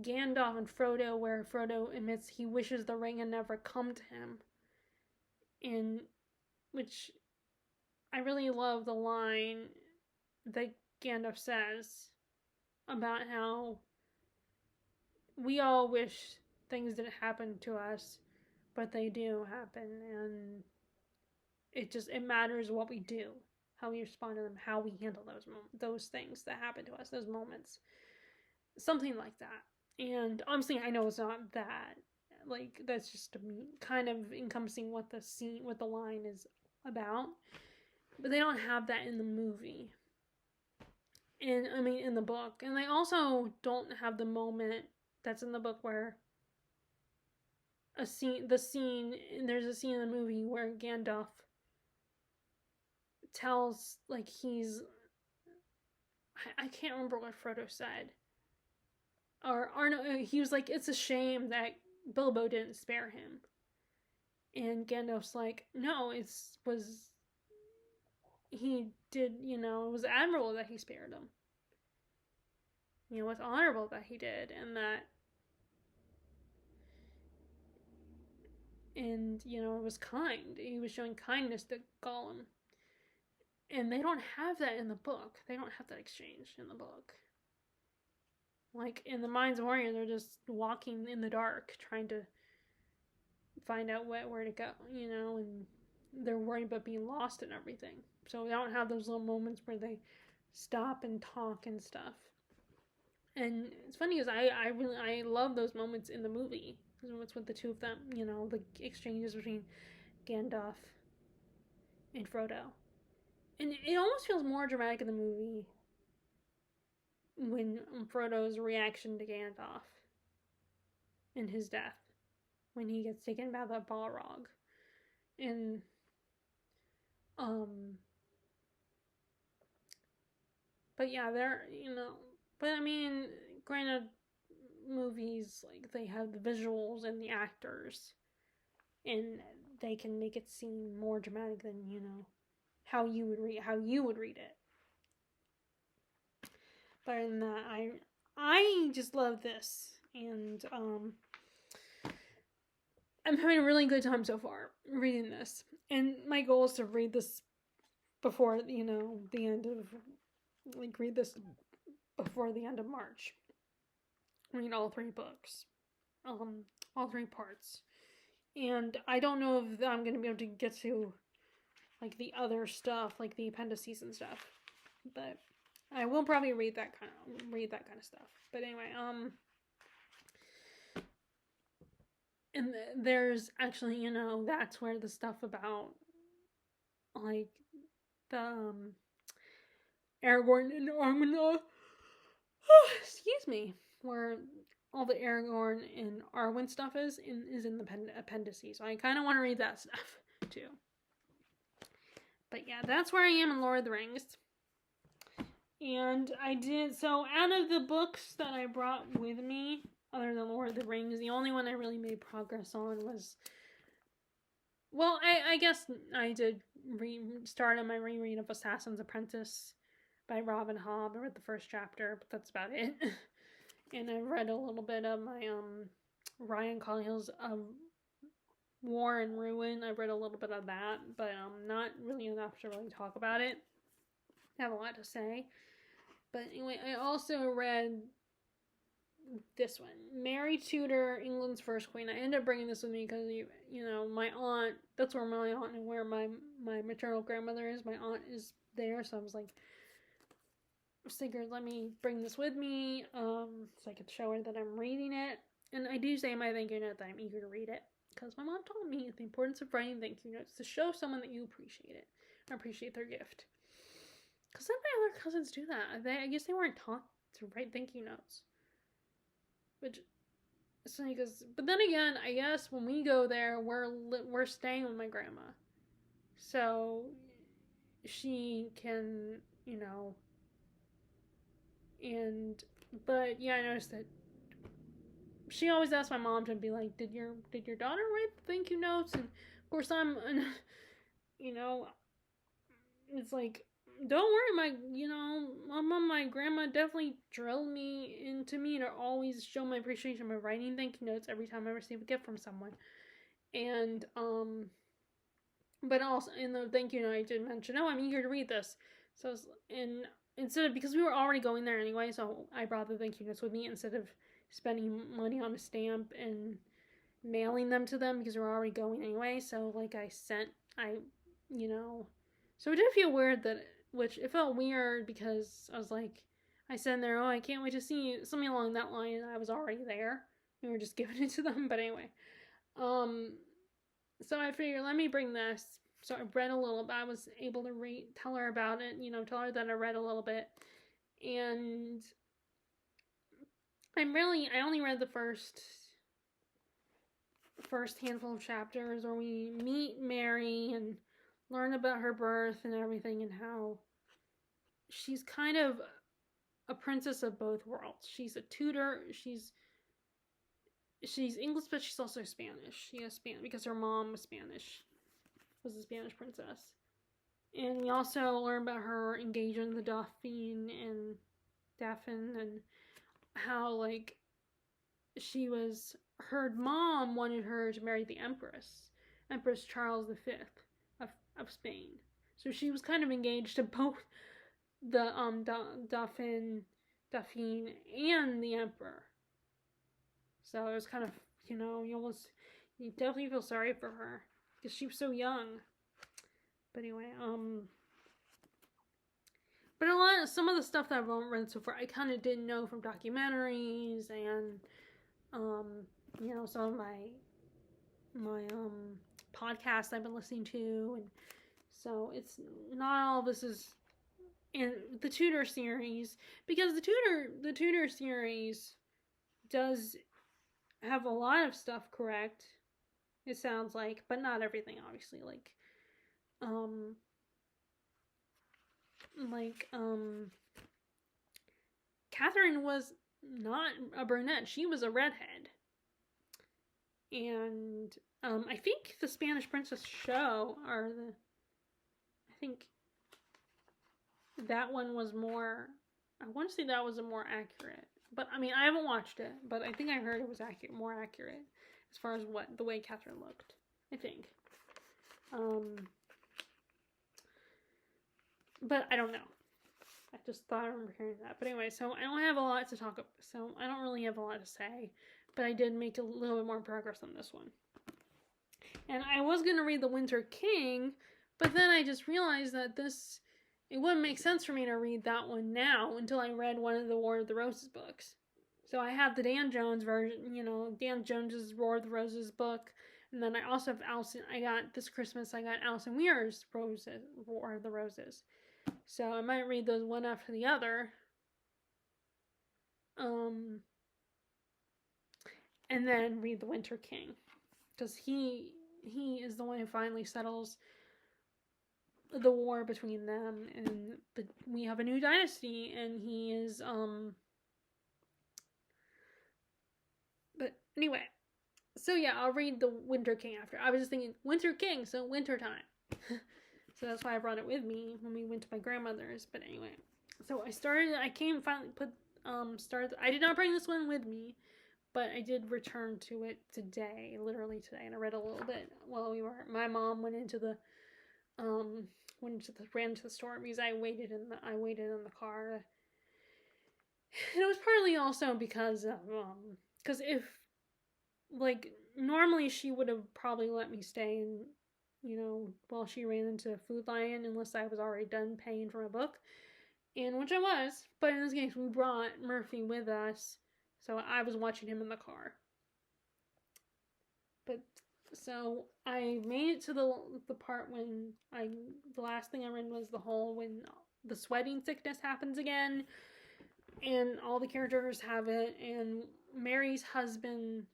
Gandalf and Frodo where Frodo admits he wishes the ring had never come to him. And which I really love the line that Gandalf says about how we all wish things didn't happen to us, but they do happen, and it matters what we do, how we respond to them, how we handle those things that happen to us, those moments, something like that. And obviously, I know it's not that, like, that's just kind of encompassing what the line is about, but they don't have that in the movie. And I mean, in the book. And they also don't have the moment that's in the book where there's a scene in the movie where Gandalf tells, like, I can't remember what Frodo said. Or no, he was like, it's a shame that Bilbo didn't spare him. And Gandalf's like, no, it was admirable that he spared him. It's honorable that he did, and it was kind. He was showing kindness to Gollum. And they don't have that in the book. They don't have that exchange in the book. Like, in The Mines of Moria, they're just walking in the dark, trying to find out where to go, and they're worried about being lost and everything. So we don't have those little moments where they stop and talk and stuff. And it's funny because I love those moments in the movie. It's with the two of them, the exchanges between Gandalf and Frodo. And it almost feels more dramatic in the movie when Frodo's reaction to Gandalf and his death when he gets taken by the Balrog. And but yeah, but I mean, granted, movies, like, they have the visuals and the actors, and they can make it seem more dramatic than, how you would read it. But other than that, I just love this, and I'm having a really good time so far reading this, and my goal is to read this before the end of, read this before the end of March. Read all 3 books, all 3 parts, and I don't know if I'm going to be able to get to, like, the other stuff, like the appendices and stuff, but I will probably read that kind of stuff. But anyway, and there's actually, that's where the stuff about, like, the Aragorn and Arwen, excuse me, where all the Aragorn and Arwen stuff is in the appendices. So I kind of want to read that stuff too. But yeah, that's where I am in Lord of the Rings. And so out of the books that I brought with me, other than Lord of the Rings, the only one I really made progress on was, well, I guess I did start on my reread of Assassin's Apprentice by Robin Hobb. I read the first chapter, but that's about it. And I read a little bit of my Ryan Collier's War and Ruin. I read a little bit of that, but not really enough to really talk about it. I have a lot to say. But anyway, I also read this one, Mary Tudor, England's First Queen. I ended up bringing this with me because, my aunt, that's where my aunt and where my maternal grandmother is. My aunt is there, so I was like, figured, let me bring this with me, so I could show her that I'm reading it. And I do say in my thank you note that I'm eager to read it, because my mom taught me the importance of writing thank you notes to show someone that you appreciate it, or appreciate their gift. Because some of my other cousins do that. I guess they weren't taught to write thank you notes. Which, it's funny because, but then again, I guess when we go there, we're staying with my grandma. So, she can, but yeah, I noticed that she always asks my mom to be like, did your daughter write the thank you notes? And of course it's like, don't worry, my mom, my grandma definitely drilled me to always show my appreciation by writing thank you notes every time I receive a gift from someone. And, but also in the thank you note, I did mention, I'm eager to read this. So, because we were already going there anyway, so I brought the thank you notes with me instead of spending money on a stamp and mailing them to them, because we were already going anyway. So, so it did feel weird it felt weird because I was like, I said in there, I can't wait to see you, something along that line, and I was already there. We were just giving it to them, but anyway. So I figured, let me bring this. So I read a little bit. I was able to tell her about it, tell her that I read a little bit. And I only read the first handful of chapters where we meet Mary and learn about her birth and everything, and how she's kind of a princess of both worlds. She's a Tudor. She's English, but she's also Spanish. She has Spanish because her mom was a Spanish princess. And we also learn about her engagement with the Dauphin and how, like, her mom wanted her to marry the Empress Charles V of Spain. So she was kind of engaged to both the Dauphin and the Emperor. So it was kind of, you definitely feel sorry for her because she was so young. But anyway, but some of the stuff that I've read so far, I kind of didn't know from documentaries and, some of my podcasts I've been listening to, and so it's not all this is and the Tudor series, because the Tudor series does have a lot of stuff correct, it sounds like, but not everything, obviously. Um like Catherine was not a brunette, she was a redhead. And I think the Spanish Princess show, I think that one was more, I want to say that was a more accurate, but I mean, I haven't watched it, but I think I heard it was more accurate as far as the way Catherine looked, I think. But I don't know. I just thought I remember hearing that. But anyway, so I don't have a lot to talk about, so I don't really have a lot to say, but I did make a little bit more progress on this one. And I was going to read The Winter King, but then I just realized that it wouldn't make sense for me to read that one now until I read one of the War of the Roses books. So I have the Dan Jones version, Dan Jones's War of the Roses book, and then I also have this Christmas I got Alison Weir's War of the Roses. So I might read those one after the other. And then read The Winter King, because he is the one who finally settles the war between them, and we have a new dynasty, and he is but anyway, so yeah, I'll read The Winter King after. I was just thinking Winter King, so winter time. So that's why I brought it with me when we went to my grandmother's. But anyway, so I did not bring this one with me, but I did return to it today, literally today, and I read a little bit while my mom ran into the store because I waited in the car. And it was partly also because if, like, normally she would have probably let me stay and, while she ran into Food Lion, unless I was already done paying for my book, and which I was, but in this case we brought Murphy with us, so I was watching him in the car. But so I made it to the part when the last thing I read was when the sweating sickness happens again, and all the characters have it, and Mary's husband,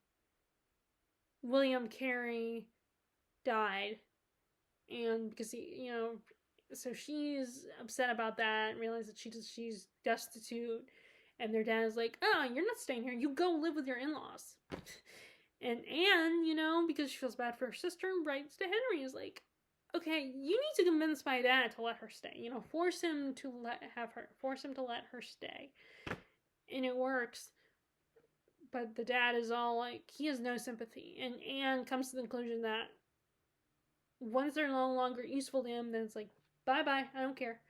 William Carey, died, and because so she's upset about that and realizes that she's destitute, and their dad is like, "Oh, you're not staying here. You go live with your in-laws." And Anne, because she feels bad for her sister, writes to Henry, is like, "Okay, you need to convince my dad to let her stay. Force him to let her stay." And it works. But the dad is all like, he has no sympathy. And Anne comes to the conclusion that once they're no longer useful to him, then it's like, bye-bye, I don't care.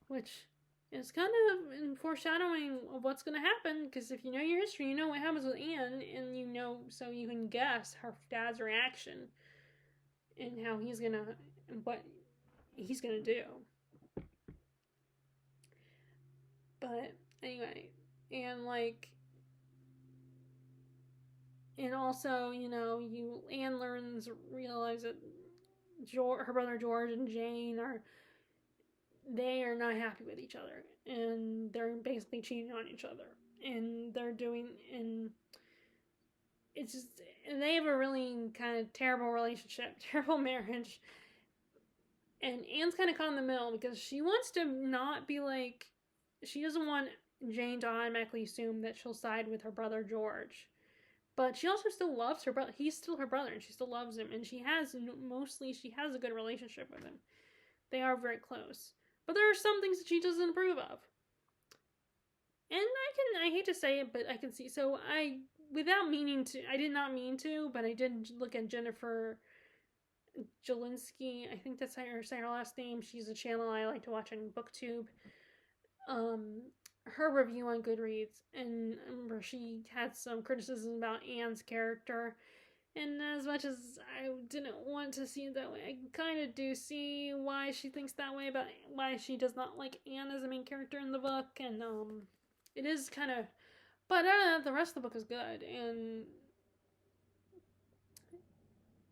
Which is kind of in foreshadowing of what's going to happen, because if you know your history, you know what happens with Anne, and so you can guess her dad's reaction and what he's going to do. But anyway, and and also, Anne realize that her brother George and Jane are not happy with each other, and they're basically cheating on each other, and it's just, and they have a really kind of terrible relationship, terrible marriage, and Anne's kind of caught in the middle because she wants to not be like, she doesn't want Jane to automatically assume that she'll side with her brother George. But she also still loves her brother. He's still her brother, and she still loves him. And she has a good relationship with him. They are very close. But there are some things that she doesn't approve of. And I hate to say it, but I can see. So I did not mean to, but I did look at Jennifer Jelinski. I think that's how you say her last name. She's a channel I like to watch on BookTube. Her review on Goodreads, and where she had some criticism about Anne's character, and as much as I didn't want to see it that way, I kind of do see why she thinks that way, about why she does not like Anne as the main character in the book, and it is kind of, but the rest of the book is good, and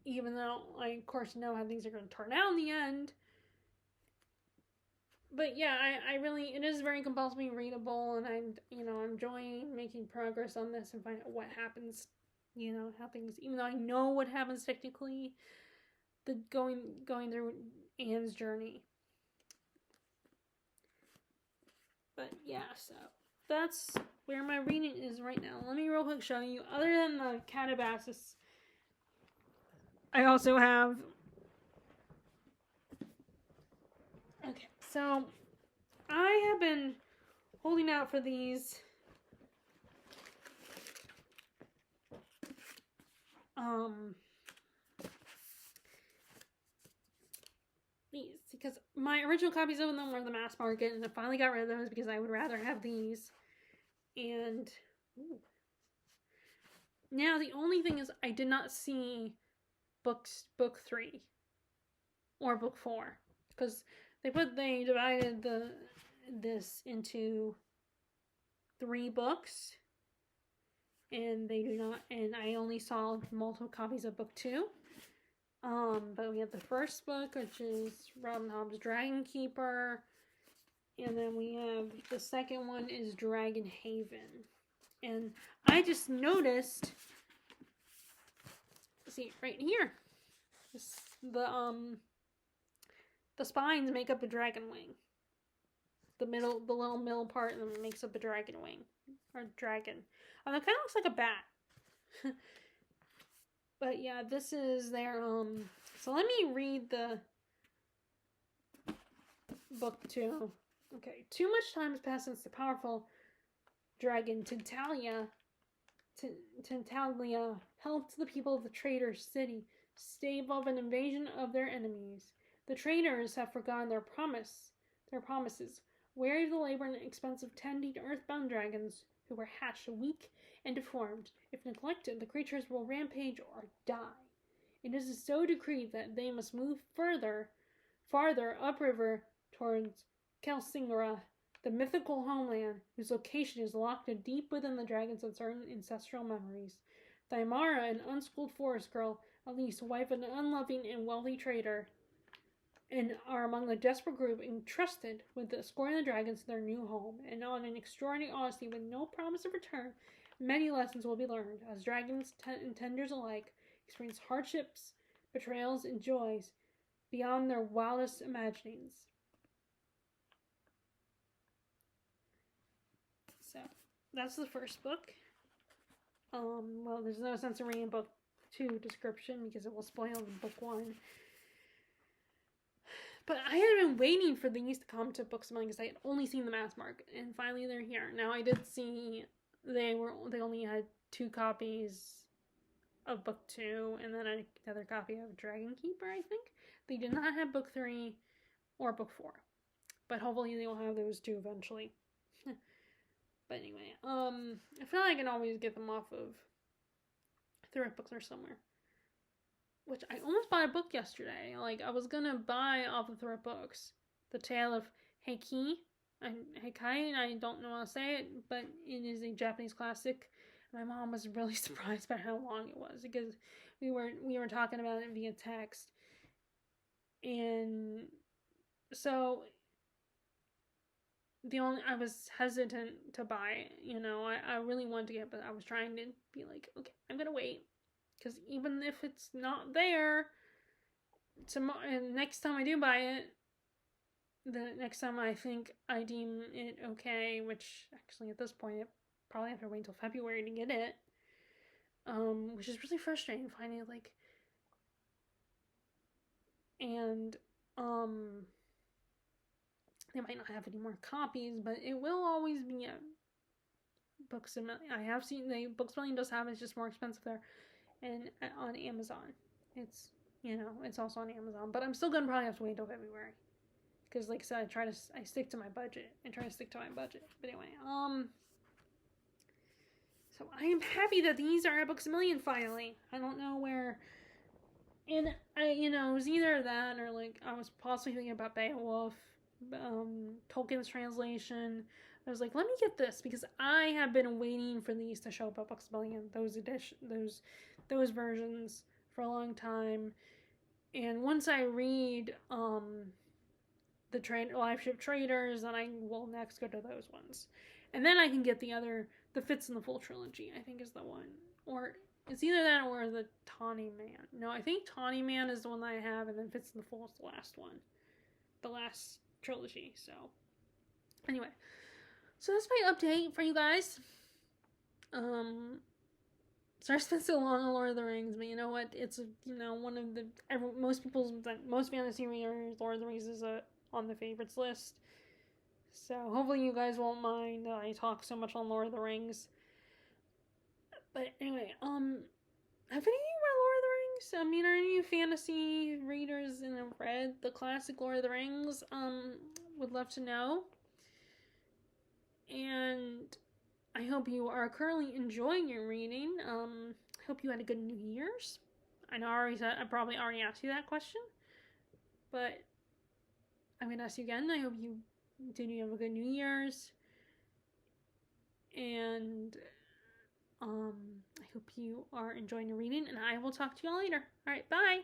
even though I of course know how things are going to turn out in the end, but yeah, I really, it is very compulsively readable, and I'm enjoying making progress on this and find out what happens, how things, even though I know what happens technically, the going through Anne's journey. But yeah, so that's where my reading is right now. Let me real quick show you. Other than the Catabasis, I also have. Okay, so I have been holding out for these. These, because my original copies of them were the mass market, and I finally got rid of those because I would rather have these. And now the only thing is, I did not see book 3 or book 4, because they divided this into 3 books, and they do not, and I only saw multiple copies of book 2. But we have the first book, which is Robin Hobb's Dragon Keeper, and then we have the second one is Dragon Haven. And I just noticed, see right here, the spines make up a dragon wing. The little middle part of them makes up a dragon wing, or dragon. It kind of looks like a bat. But yeah, this is their so let me read the book 2. Okay, too much time has passed since the powerful dragon Tintalia helped the people of the Traitors City stave off an invasion of their enemies. The traitors have forgotten their promises, weary of the labor and expense of tending earthbound dragons who were hatched weak and deformed. If neglected, the creatures will rampage or die. It is so decreed that they must move farther upriver towards Kelsingra, the mythical homeland whose location is locked deep within the dragon's uncertain ancestral memories. Thymara, an unschooled forest girl, Elise, wife of an unloving and wealthy trader, and are among the desperate group entrusted with escorting the dragons to their new home. And on an extraordinary odyssey with no promise of return, many lessons will be learned as dragons and tenders alike experience hardships, betrayals, and joys beyond their wildest imaginings. So that's the first book. Well, there's no sense in reading book 2 description because it will spoil book 1. But I had been waiting for these to come to Books a Million because I had only seen the mass market, and finally they're here. Now I did see they only had 2 copies of book 2, and then another copy of Dragon Keeper. I think they did not have book 3 or book 4, but hopefully they will have those 2 eventually. But anyway, I feel like I can always get them off of thrift books or somewhere. Which I almost bought a book yesterday. Like, I was gonna buy off of thrift books The Tale of Heikai, and I don't know how to say it, but it is a Japanese classic. My mom was really surprised by how long it was because we were talking about it via text, and so I was hesitant to buy it. I really wanted to get it, but I was trying to be like, okay, I'm gonna wait. Because even if it's not there, and next time I do buy it, the next time I think I deem it okay, which actually at this point I probably have to wait until February to get it, which is really frustrating finding it, like, and they might not have any more copies, but it will always be a Books a Million. I have seen Books a Million does have it, it's just more expensive there. And on Amazon, it's also on Amazon, but I'm still gonna probably have to wait until February because, like I said, I stick to my budget and try to stick to my budget. But anyway, so I am happy that these are at Books a Million finally. I don't know where, and it was either that or like I was possibly thinking about Beowulf, Tolkien's translation. I was like, let me get this because I have been waiting for these to show up at Books a Million. Those versions for a long time, and once I read the live ship traders, and I will next go to those ones. And then I can get the Fits in the Full trilogy, I think is the one. Or it's either that or the Tawny Man. No, I think Tawny Man is the one that I have, and then Fits in the Full is the last one. The last trilogy, so. Anyway. So that's my update for you guys. Sorry I spent so long on Lord of the Rings, but you know what? It's, one of the, most fantasy readers, Lord of the Rings is on the favorites list. So hopefully you guys won't mind that I talk so much on Lord of the Rings. But anyway, have any of you read Lord of the Rings? I mean, are any of you fantasy readers and have read the classic Lord of the Rings? Would love to know. And I hope you are currently enjoying your reading. I hope you had a good New Year's. I know I probably already asked you that question, but I'm going to ask you again. I hope you have a good New Year's. And I hope you are enjoying your reading, and I will talk to you all later. All right, bye.